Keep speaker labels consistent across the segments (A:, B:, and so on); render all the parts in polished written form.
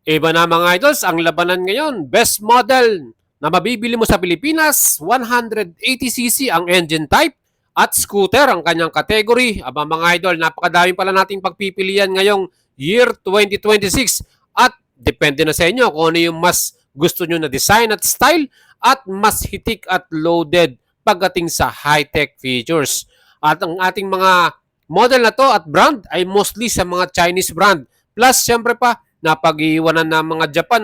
A: Iba na mga idols, ang labanan ngayon, best model na mabibili mo sa Pilipinas, 180cc ang engine type at scooter ang kanyang category. Aba mga idol, napakadami pala nating pagpipilian ngayong year 2026 at depende na sa inyo kung ano yung mas gusto nyo na design at style at mas hitik at loaded pagdating sa high-tech features. At ang ating mga model na to at brand ay mostly sa mga Chinese brand. Plus, syempre pa, napag-iiwanan ng mga Japan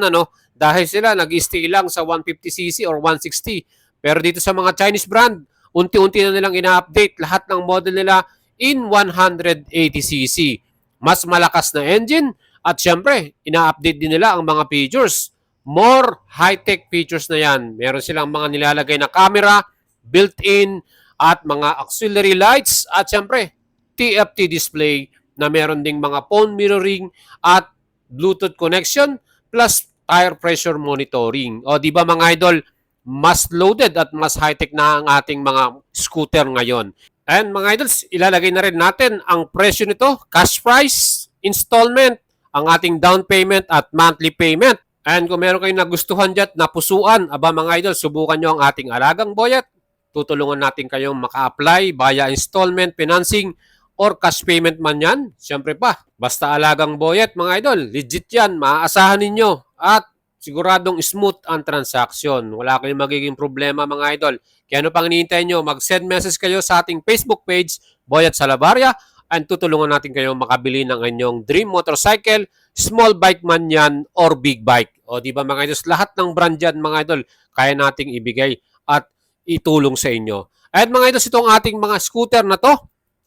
A: dahil sila nag-stay lang sa 150cc or 160. Pero dito sa mga Chinese brand, unti-unti na nilang ina-update lahat ng model nila in 180cc. Mas malakas na engine at syempre, ina-update din nila ang mga features. More high-tech features na yan. Meron silang mga nilalagay na camera, built-in, at mga auxiliary lights at syempre, TFT display na meron ding mga phone mirroring at Bluetooth connection plus tire pressure monitoring. O di ba mga idol, mas loaded at mas high-tech na ang ating mga scooter ngayon. And mga idols, ilalagay na rin natin ang presyo nito, cash price, installment, ang ating down payment at monthly payment. And kung meron kayong nagustuhan dyan, napusuan, aba mga idol, subukan nyo ang ating alagang boyet. Tutulungan natin kayong maka-apply via installment, financing, or cash payment man yan, siyempre pa, basta alagang boyet mga idol, legit yan, maaasahan ninyo at siguradong smooth ang transaction. Wala kayong magiging problema mga idol. Kaya ano pang hinihintay nyo, mag-send message kayo sa ating Facebook page, Boyet Salabarria, and tutulungan natin kayo makabili ng inyong dream motorcycle, small bike man yan or big bike. O di ba mga idol, lahat ng brand yan mga idol, kaya nating ibigay at itulong sa inyo. At mga idol, itong ating mga scooter na to,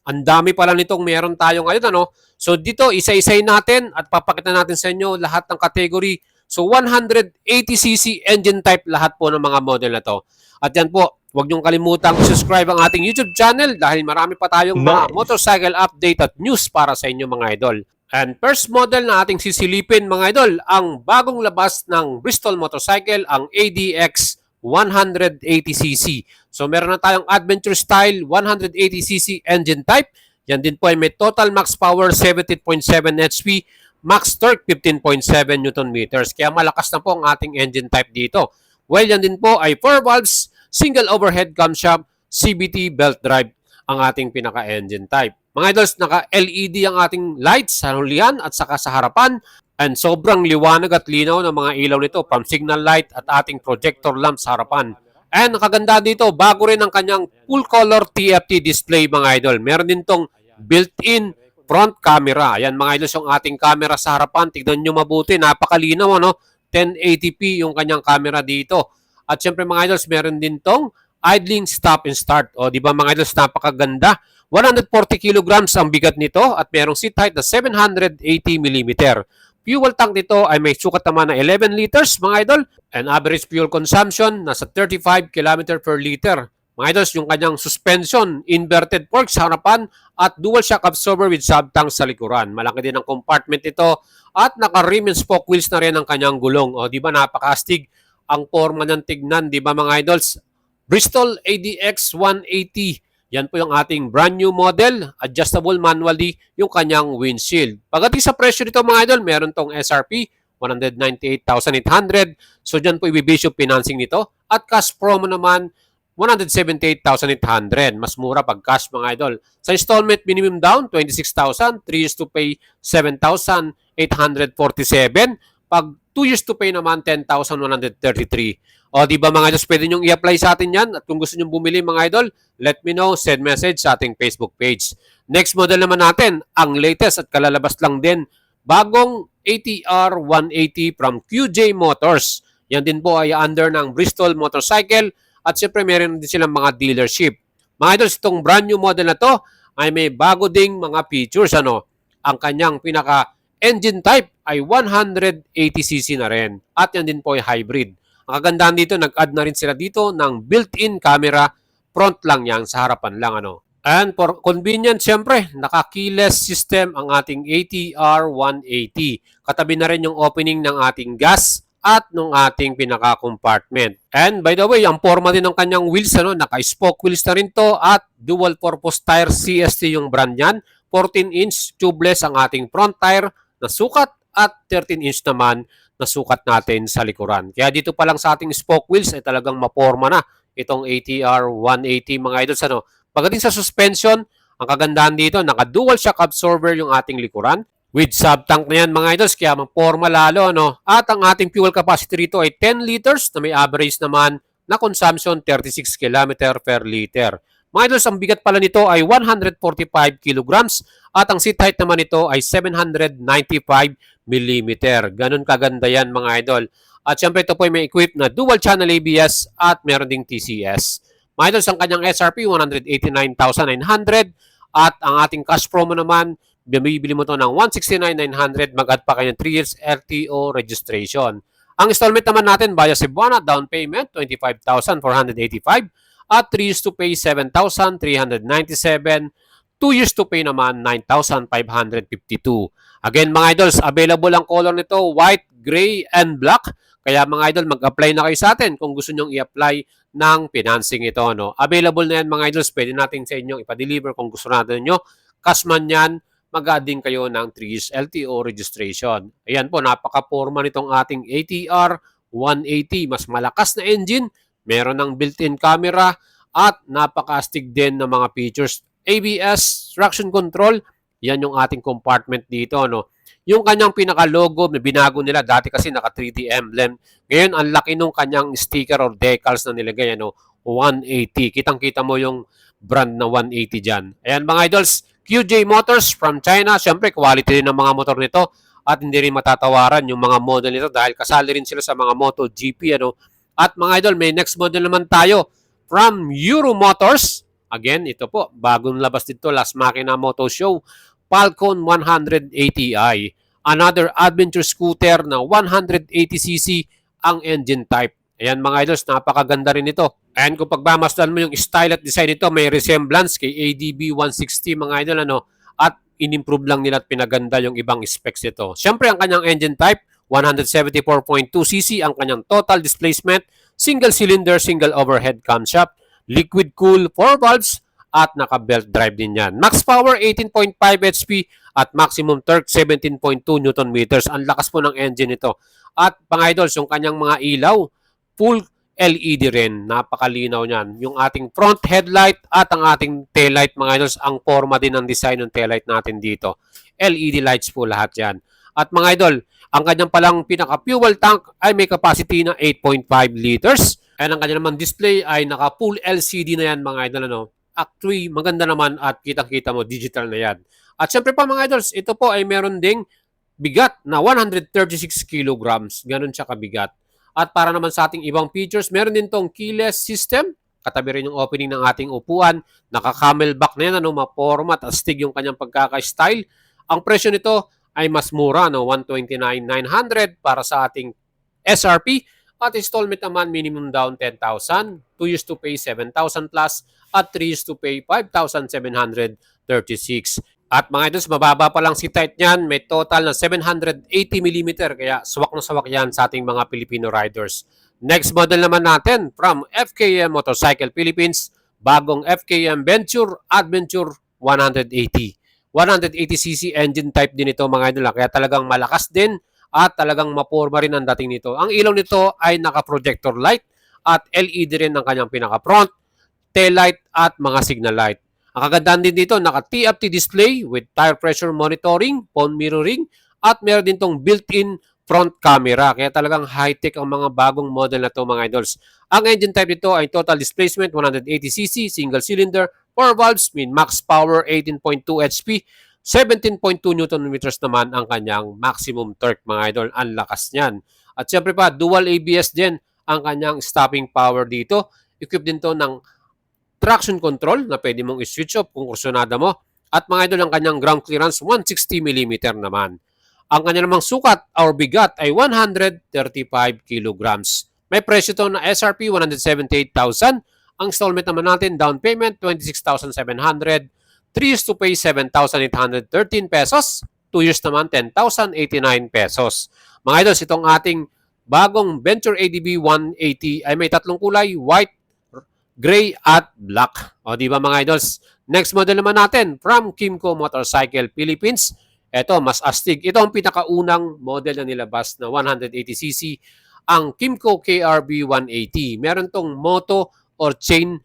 A: ang dami pala nitong meron tayo ngayon. So dito, isa-isay natin at papakita natin sa inyo lahat ng category. So 180cc engine type lahat po ng mga model na to. At yan po, huwag niyong kalimutang subscribe ang ating YouTube channel dahil marami pa tayong mga motorcycle update at news para sa inyo mga idol. And first model na ating sisilipin mga idol, ang bagong labas ng Bristol Motorcycle, ang ADX 180cc. So meron na tayong adventure style 180cc engine type. Yan din po ay may total max power 17.7 HP, max torque 15.7 Newton meters. Kaya malakas na po ang ating engine type dito. Well, yan din po ay 4 valves, single overhead camshaft, CVT belt drive ang ating pinaka-engine type. Mga idols, naka-LED ang ating lights sa hulihan at saka sa harapan. And sobrang liwanag at linaw ng mga ilaw nito from signal light at ating projector lamp sa harapan. And nakaganda dito, bago rin ang kanyang full color TFT display mga idol. Meron din tong built-in front camera. Ayan mga idol, yung ating camera sa harapan. Tignan nyo mabuti, napakalinaw 1080p yung kanyang camera dito. At syempre mga idols, meron din tong idling stop and start. O di ba mga idols, napakaganda. 140 kilograms ang bigat nito at merong seat height na 780mm. Fuel tank nito ay may sukat naman na 11 liters mga idol and average fuel consumption nasa 35 km per liter. Mga idols, yung kanyang suspension, inverted fork sa harapan at dual shock absorber with sub-tank sa likuran. Malaki din ang compartment nito at naka-rim and spoke wheels na rin ang kanyang gulong. O di ba napakastig ang forma ng tignan, di ba mga idols? Bristol ADX 180. Yan po yung ating brand new model, adjustable manually yung kanyang windshield. Pagdating sa presyo nito mga idol, meron tong SRP, 198,800. So dyan po ibibisyo financing nito. At cash promo naman, 178,800. Mas mura pag cash mga idol. Sa installment minimum down, 26,000. 3 years to pay, 7,847. Pag 2 years to pay naman, 10,133. O di ba mga idol, pwede nyo i-apply sa atin yan. At kung gusto nyo bumili mga idol, let me know, send message sa ating Facebook page. Next model naman natin, ang latest at kalalabas lang din, bagong ATR 180 from QJ Motors. Yan din po ay under ng Bristol Motorcycle at siyempre meron din silang mga dealership. Mga idol, itong brand new model na to ay may bago ding mga features. Ang kanyang pinaka-engine type ay 180cc na rin at yan din po ay hybrid. Ang kagandahan dito, nag-add na rin sila dito ng built-in camera, front lang yan, sa harapan lang. And for convenience, syempre, naka-keyless system ang ating ATR 180. Katabi na rin yung opening ng ating gas at ng ating pinaka-compartment. And by the way, ang forma din ng kanyang wheels, naka-spoke wheels na rin to at dual-purpose tire CST yung brand yan. 14-inch tubeless ang ating front tire na sukat at 13-inch naman na sukat natin sa likuran. Kaya dito pa lang sa ating spoke wheels ay talagang maporma na itong ATR 180 mga idols. Pagdating sa suspension, ang kagandahan dito, naka-dual shock absorber yung ating likuran. With sub-tank na yan mga idols, kaya maporma lalo. At ang ating fuel capacity rito ay 10 liters na may average naman na consumption 36 km per liter. Mga idols, ang bigat pala nito ay 145 kilograms at ang seat height naman nito ay 795 mm. Ganun kaganda yan mga idol. At syempre ito po ay may equipped na dual channel ABS at meron ding TCS. Mga idols, ang kanyang SRP 189,900 at ang ating cash promo naman, bibili mo to ng 169,900, mag-add pa kayo ng 3 years RTO registration. Ang installment naman natin via Cebuana, down payment 25,485 at 3 years to pay 7,397, 2 years to pay naman 9,552. Again mga idols, available ang color nito, white, gray, and black. Kaya mga idol, mag-apply na kayo sa atin kung gusto nyong i-apply ng financing ito. Available na yan mga idols, pwede natin sa inyong ipa-deliver kung gusto natin nyo. Cash man yan, mag-adding kayo ng 3 years LTO registration. Ayan po, napaka-forma nitong ating ATR 180. Mas malakas na engine, meron ng built-in camera, at napaka-astig din ng mga features. ABS, traction control, yan yung ating compartment dito. Yung kanyang pinaka-logo, binago nila. Dati kasi naka 3D emblem. Ngayon, ang laki nung kanyang sticker or decals na nilagay. 180. Kitang-kita mo yung brand na 180 dyan. Ayan mga idols, QJ Motors from China. Siyempre, quality din ng mga motor nito. At hindi rin matatawaran yung mga model nito dahil kasali rin sila sa mga MotoGP. At mga idol, may next model naman tayo from Euro Motors. Again, ito po, bagong labas dito, Last Makina Moto Show. Falcon 180i. Another adventure scooter na 180cc ang engine type. Ayan mga idols, napakaganda rin ito. Ayan, kung pagmamasdan mo yung style at design nito, may resemblance kay ADB 160 mga idol. At in-improve lang nila at pinaganda yung ibang specs nito. Siyempre, ang kanyang engine type, 174.2cc ang kanyang total displacement, single cylinder, single overhead camshaft, liquid cool, 4 valves, at naka-belt drive din yan. Max power 18.5 HP at maximum torque 17.2 Nm. Ang lakas po ng engine nito. At mga idols, yung kanyang mga ilaw, full LED rin. Napakalinaw niyan. Yung ating front headlight at ang ating taillight mga idols, ang forma din ng design ng taillight natin dito. LED lights po lahat yan. At mga idol, ang kanyang palang pinaka-fuel tank ay may capacity na 8.5 liters. And ang kanyang naman display ay naka-full LCD na yan mga idol. Actually, maganda naman at kitang-kita mo, digital na yan. At syempre pa mga idols, ito po ay meron ding bigat na 136 kilograms. Ganon siya kabigat. At para naman sa ating ibang features, meron din tong keyless system. Katabi rin yung opening ng ating upuan. Naka-camelback na yan, ma-format, astig yung kanyang pagkaka-style. Ang presyo nito ay mas mura, 129,900 para sa ating SRP. At installment naman, minimum down 10,000, 2 years to pay 7,000 plus, at 3 years to pay 5,736. At mga idols, mababa pa lang si height niyan, may total na 780 mm, kaya swak na swak yan sa ating mga Filipino riders. Next model naman natin from FKM Motorcycle Philippines, bagong FKM Venture Adventure 180. 180cc engine type din ito mga idol, kaya talagang malakas din at talagang maporma rin ang dating nito. Ang ilaw nito ay naka-projector light at LED rin ang kanyang pinaka-front, tail light at mga signal light. Ang kagandahan din dito, naka-TFT display with tire pressure monitoring, phone mirroring, at meron din tong built-in front camera. Kaya talagang high-tech ang mga bagong model na ito mga idols. Ang engine type nito ay total displacement 180cc, single cylinder, 4 valves, max power 18.2 HP, 17.2 Nm naman ang kanyang maximum torque mga idol. Ang lakas niyan. At syempre pa, dual ABS din ang kanyang stopping power dito. Equipped din to ng traction control na pwede mong i-switch off kung kursunada mo. At mga idol, ang kanyang ground clearance 160 mm naman. Ang kanyang namang sukat or bigat ay 135 kilograms. May presyo to na SRP 178,000. Ang installment naman natin, down payment 26,700. 3 years to pay 7,813 pesos. 2 years naman 10,089 pesos. Mga idols, itong ating bagong Venture ADB 180 ay may tatlong kulay, white, gray at black. O di ba mga idols? Next model naman natin from Kimco Motorcycle Philippines. Ito, mas astig. Ito ang pinakaunang model na nilabas na 180cc, ang Kymco KRB 180. Meron tong moto or chain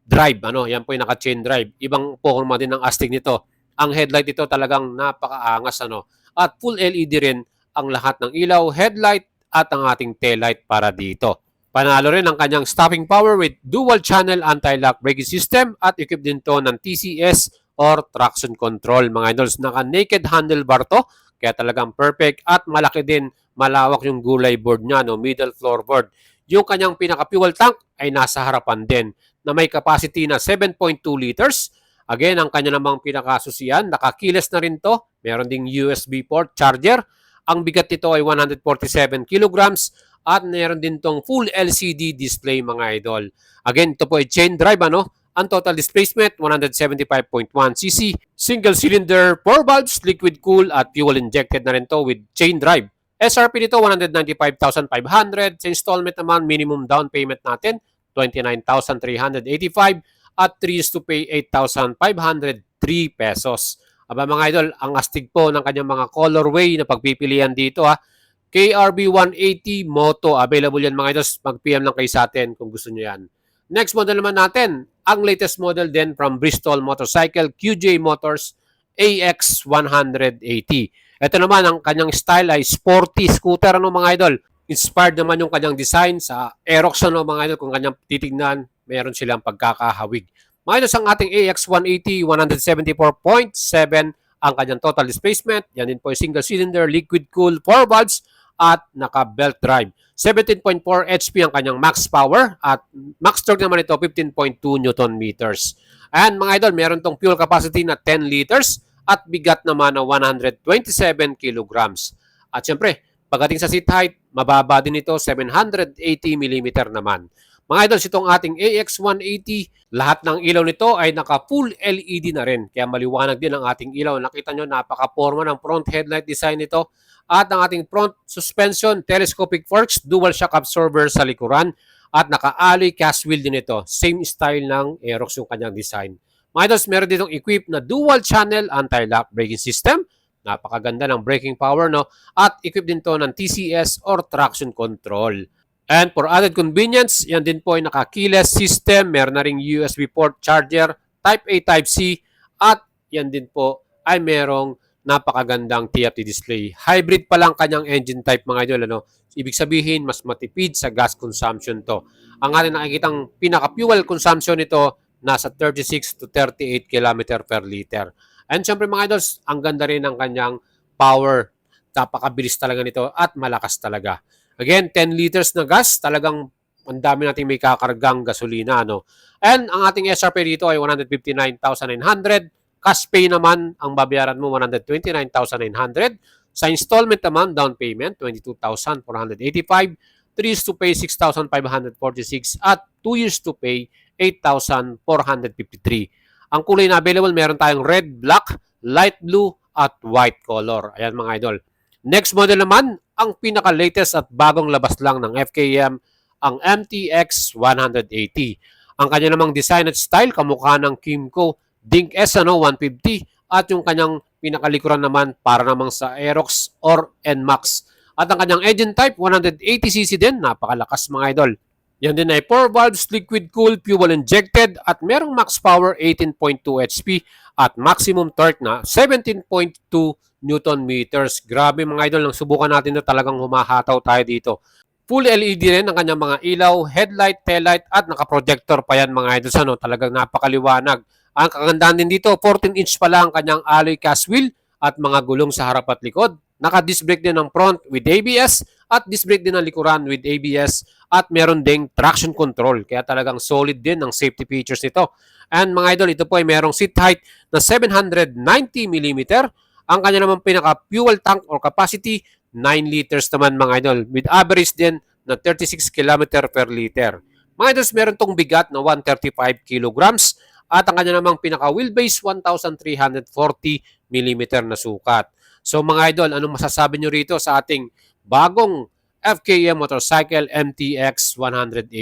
A: drive. Ano, yan po yung naka-chain drive. Ibang forma din ng astig nito. Ang headlight ito talagang napakaangas. Ano, at full LED rin ang lahat ng ilaw, headlight at ang ating taillight para dito. Panalo rin ang kanyang stopping power with dual channel anti-lock braking system at equipped din to ng TCS or traction control. Mga idols, naka-naked handlebar to, kaya talagang perfect at malaki din, malawak yung gulay board niya, no, middle floorboard. Yung kanyang pinaka-fuel tank ay nasa harapan din na may capacity na 7.2 liters. Again, ang kanya namang pinakasusiyan, nakakiles na rin to. Meron ding USB port charger. Ang bigat nito ay 147 kilograms at meron din tong full LCD display mga idol. Again, ito po ay chain drive ano. Ang total displacement 175.1 cc, single cylinder, 4 valves, liquid cool at fuel injected na rin to with chain drive. SRP nito 195,500. Sa installment naman, minimum down payment natin 29,385 at 3 years to pay 8,503 pesos. Aba mga idol, ang astig po ng kanyang mga colorway na pagpipilian dito ha. KRB 180 Moto, available yan mga idol. Mag-PM lang kayo sa atin kung gusto nyo yan. Next model naman natin, ang latest model din from Bristol Motorcycle, QJ Motors AX180. Ito naman, ang kanyang style ay sporty scooter ano mga idol. Inspired naman yung kanyang design sa Aerox ano mga idol. Kung kanyang titignan, meron silang pagkakahawig. Mga idol, ang ating AX180, 174.7 ang kanyang total displacement. Yan din po yung single cylinder, liquid cool, 4 valves at naka-belt drive. 17.4 HP ang kanyang max power at max torque naman ito 15.2 Newton meters. And mga idol, meron tong fuel capacity na 10 liters at bigat naman na 127 kilograms. At syempre, pagdating sa seat height, mababa din ito, 780 mm naman. Mga idols, itong ating AX180, lahat ng ilaw nito ay naka-full LED na rin. Kaya maliwanag din ang ating ilaw. Nakita nyo, napaka-forma ng front headlight design nito. At ang ating front suspension, telescopic forks, dual shock absorber sa likuran. At naka-alloy cast wheel din ito. Same style ng Aerox yung kanyang design. Mga idols, meron ditong equipped na dual channel anti-lock braking system. Napakaganda ng braking power, no? At equipped din to ng TCS or traction control. And for added convenience, yan din po ay naka-keyless system, meron na ring USB port charger, Type A, Type C, at yan din po ay merong napakagandang TFT display. Hybrid pa lang kanyang engine type mga idol. Ano? Ibig sabihin, mas matipid sa gas consumption to. Ang ating nakikitang pinaka-fuel consumption nito, nasa 36 to 38 km per liter. And syempre mga idols, ang ganda rin ng kanyang power. Napakabilis talaga nito at malakas talaga. Again, 10 liters na gas, talagang ang dami nating may kakargang gasolina. No? And ang ating SRP dito ay 159,900. Cash pay naman, ang babayaran mo 129,900. Sa installment naman, down payment 22,485. 3 years to pay 6,546 at 2 years to pay 8,453. Ang kulay na available, meron tayong red, black, light blue at white color. Ayan mga idol. Next model naman, ang pinaka-latest at bagong labas lang ng FKM, ang MTX 180. Ang kanya namang design at style, kamukha ng Kymco Dink S 150 at yung kanyang pinakalikuran naman para namang sa Aerox or NMAX. At ang kanyang engine type, 180cc din, napakalakas mga idol. Yan din ay 4 valves, liquid cool, fuel injected at merong max power 18.2 HP at maximum torque na 17.2 Newton meters. Grabe mga idol, nang subukan natin na talagang humahataw tayo dito. Full LED rin ang kanyang mga ilaw, headlight, taillight at nakaprojector pa yan mga idol. Ano, talagang napakaliwanag. Ang kagandahan din dito, 14-inch pa lang ang kanyang alloy cast wheel at mga gulong sa harap at likod. Naka-disc brake din ng front with ABS at disc brake din ng likuran with ABS at meron ding traction control. Kaya talagang solid din ang safety features nito. And mga idol, ito po ay merong seat height na 790 mm. Ang kanya naman pinaka-fuel tank or capacity, 9 liters naman mga idol. With average din na 36 km per liter. Mga idol, meron tong bigat na 135 kilograms. At ang kanya namang pinaka-wheelbase, 1,340 mm na sukat. So mga idol, anong masasabi nyo rito sa ating bagong FKM Motorcycle MTX 180?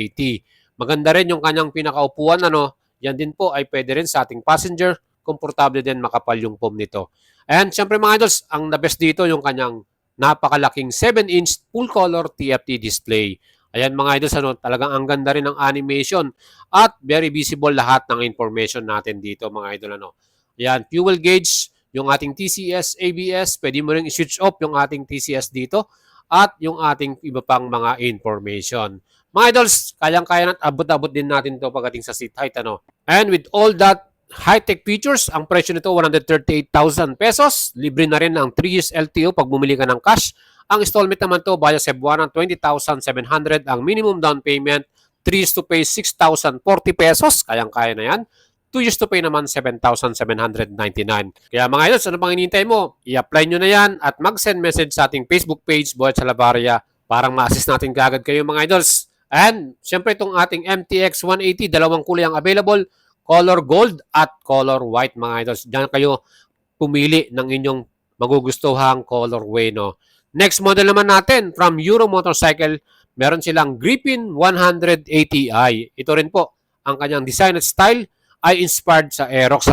A: Maganda rin yung kanyang pinakaupuan. Ano? Yan din po ay pwede rin sa ating passenger komportable din, makapal yung foam nito. And syempre mga idols, ang the best dito yung kanyang napakalaking 7-inch full color TFT display. Ayan mga idols, talagang ang ganda rin ng animation at very visible lahat ng information natin dito mga idol. Ayan, fuel gauge, yung ating TCS, ABS, pwede mo rin i-switch off yung ating TCS dito at yung ating iba pang mga information. Mga idols, kayang-kaya at abot-abot din natin to pagdating sa seat height. And with all that high-tech features, ang presyo nito 138,000 pesos. Libre na rin ang 3 years LTO pag bumili ka ng cash. Ang installment naman to via Cebuana 20,700 ang minimum down payment. 3 years to pay 6,040 pesos. Kayang-kaya na yan. 2 years to pay naman 7,799. Kaya mga idols, ano pang hinihintay mo? I-apply nyo na yan at mag-send message sa ating Facebook page, Boyet Salabaria, parang ma-assist natin kagad kayo mga idols. And syempre itong ating MTX 180, dalawang kulay ang available, color gold at color white mga idols. Diyan kayo pumili ng inyong magugustuhang colorway. Next model naman natin from Euro Motorcycle, meron silang Griffin 180i. Ito rin po ang kanyang design at style ay inspired sa Aerox.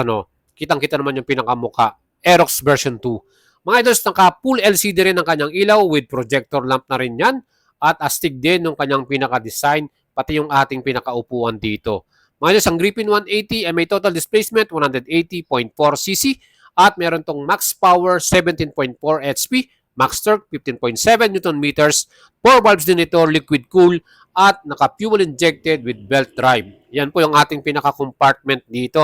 A: Kitang-kita naman yung pinakamuka. Aerox version 2. Mga idols, naka-full LCD rin ang kanyang ilaw with projector lamp na rin yan. At astig din yung kanyang pinaka-design, pati yung ating pinakaupuan dito. Mga idols, ang Griffin 180 ay may total displacement 180.4cc at meron tong max power 17.4 HP, max torque 15.7 Newton meters, 4 valves din ito, liquid cool, at naka-fuel injected with belt drive. Yan po yung ating pinaka-compartment dito.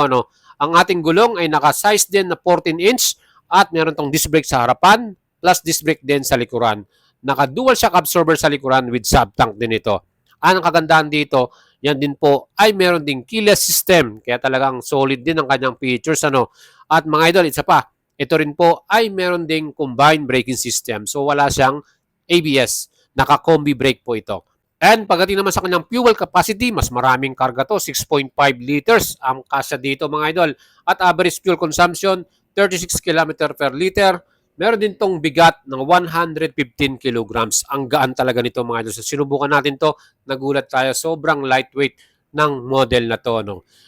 A: Ang ating gulong ay naka-size din na 14-inch at meron tong disc brake sa harapan plus disc brake din sa likuran. Naka-dual shock absorber sa likuran with sub-tank din ito. Ang kagandahan dito, yan din po ay meron ding keyless system. Kaya talagang solid din ang kanyang features. At mga idol, isa pa, ito rin po ay meron ding combined braking system. So wala siyang ABS. Naka-combi brake po ito. And pagdating naman sa kanyang fuel capacity, mas maraming karga to, 6.5 liters ang kasya dito mga idol. At average fuel consumption, 36 km per liter. Meron din tong bigat ng 115 kilograms. Ang gaan talaga nito mga idol. So sinubukan natin to, nagulat tayo, sobrang lightweight ng model na to.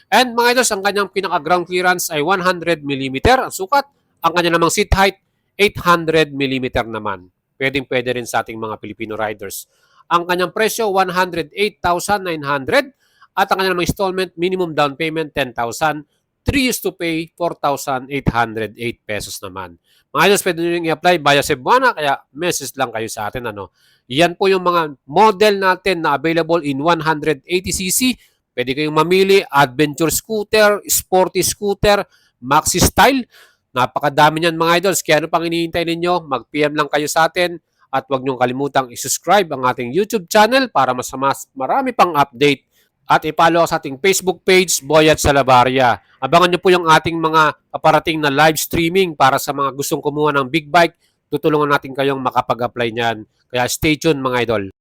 A: And mga idol, ang kanyang pinaka-ground clearance ay 100 mm ang sukat. Ang kanyang namang seat height, 800 mm naman. Pwedeng-pwede rin sa ating mga Filipino riders. Ang kanyang presyo, 108,900 at ang kanyang installment, minimum down payment, 10,000. 3 years to pay, 4,808 pesos naman. Mga idols, pwede nyo i-apply via Cebuana, kaya message lang kayo sa atin. Yan po yung mga model natin na available in 180cc. Pwede kayong mamili, adventure scooter, sporty scooter, maxi style. Napakadami niyan mga idols. Kaya ano pang hinihintay ninyo? Mag-PM lang kayo sa atin. At huwag niyong kalimutang i-subscribe ang ating YouTube channel para mas marami pang update. At i-follow sa ating Facebook page, Boyet Salabaria. Abangan niyo po yung ating mga paparating na live streaming para sa mga gustong kumuha ng big bike. Tutulungan natin kayong makapag-apply niyan. Kaya stay tuned mga idol.